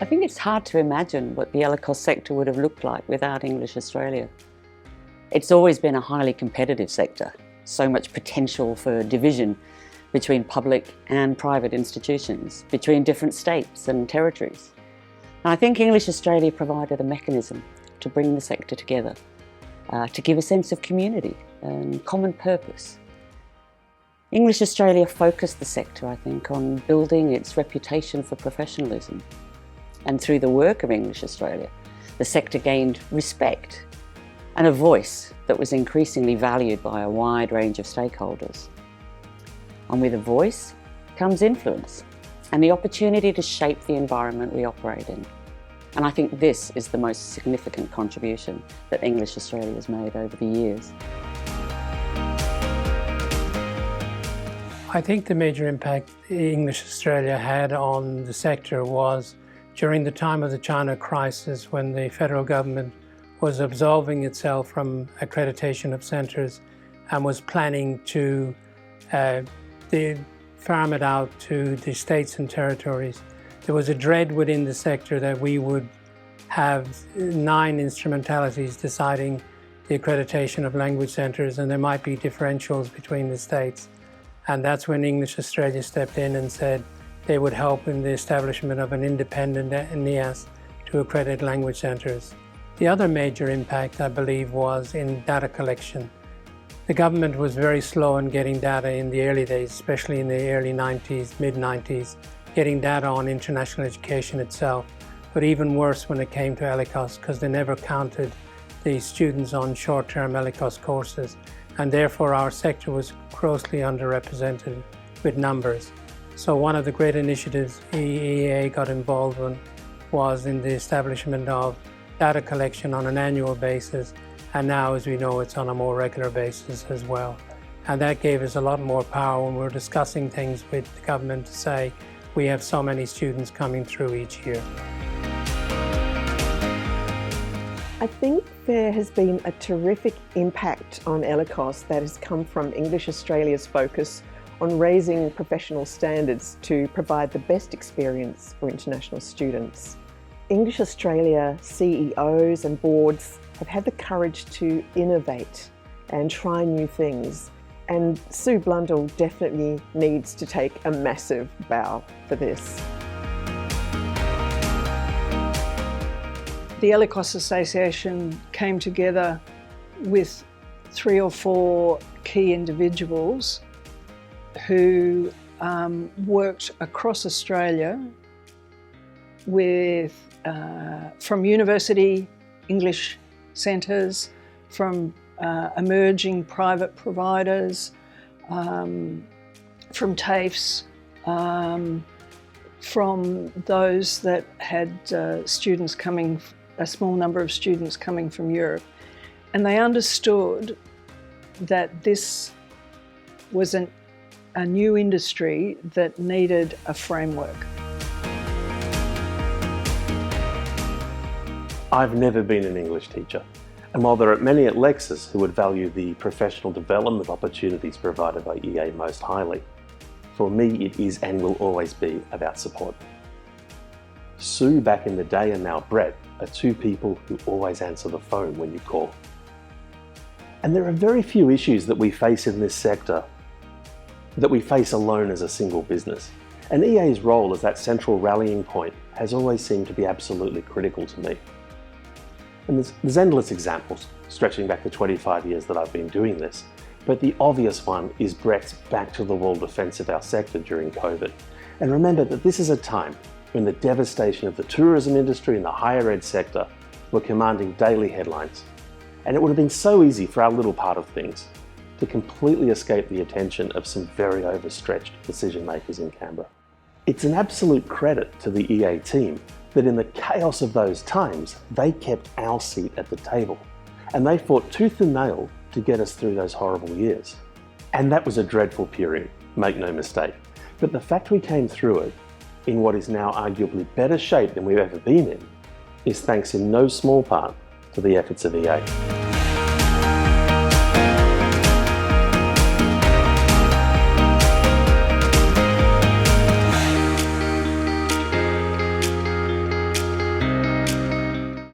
think it's hard to imagine what the ELICOS sector would have looked like without English Australia. It's always been a highly competitive sector, so much potential for division between public and private institutions, between different states and territories. And I think English Australia provided a mechanism to bring the sector together, to give a sense of community and common purpose. English Australia focused the sector, I think, on building its reputation for professionalism. And through the work of English Australia, the sector gained respect and a voice that was increasingly valued by a wide range of stakeholders. And with a voice comes influence and the opportunity to shape the environment we operate in. And I think this is the most significant contribution that English Australia has made over the years. I think the major impact English Australia had on the sector was during the time of the China crisis, when the federal government was absolving itself from accreditation of centres and was planning to farm it out to the states and territories. There was a dread within the sector that we would have 9 instrumentalities deciding the accreditation of language centres, and there might be differentials between the states. And that's when English Australia stepped in and said they would help in the establishment of an independent NEAS to accredit language centres. The other major impact, I believe, was in data collection. The government was very slow in getting data in the early days, especially in the early 90s, mid-90s, getting data on international education itself, but even worse when it came to ELICOS, because they never counted the students on short-term ELICOS courses, and therefore our sector was grossly underrepresented with numbers. So one of the great initiatives EEA got involved in was in the establishment of data collection on an annual basis, and now, as we know, it's on a more regular basis as well. And that gave us a lot more power when we were discussing things with the government to say, we have so many students coming through each year. I think there has been a terrific impact on ELICOS that has come from English Australia's focus on raising professional standards to provide the best experience for international students. English Australia CEOs and boards have had the courage to innovate and try new things, and Sue Blundell definitely needs to take a massive bow for this. The ELICOS Association came together with 3 or 4 key individuals who worked across Australia with from university English centres, from emerging private providers, from TAFEs, from those that had students coming, a small number of students coming from Europe. And they understood that this was a new industry that needed a framework. I've never been an English teacher, and while there are many at Lexis who would value the professional development opportunities provided by EA most highly, for me it is and will always be about support. Sue back in the day and now Brett are 2 people who always answer the phone when you call. And there are very few issues that we face in this sector that we face alone as a single business. And EA's role as that central rallying point has always seemed to be absolutely critical to me. And there's endless examples stretching back the 25 years that I've been doing this, but the obvious one is Brett's back-to-the-wall defence of our sector during COVID. And remember that this is a time when the devastation of the tourism industry and the higher ed sector were commanding daily headlines. And it would have been so easy for our little part of things to completely escape the attention of some very overstretched decision makers in Canberra. It's an absolute credit to the EA team that in the chaos of those times, they kept our seat at the table. And they fought tooth and nail to get us through those horrible years. And that was a dreadful period, make no mistake. But the fact we came through it in what is now arguably better shape than we've ever been in is thanks in no small part to the efforts of EA.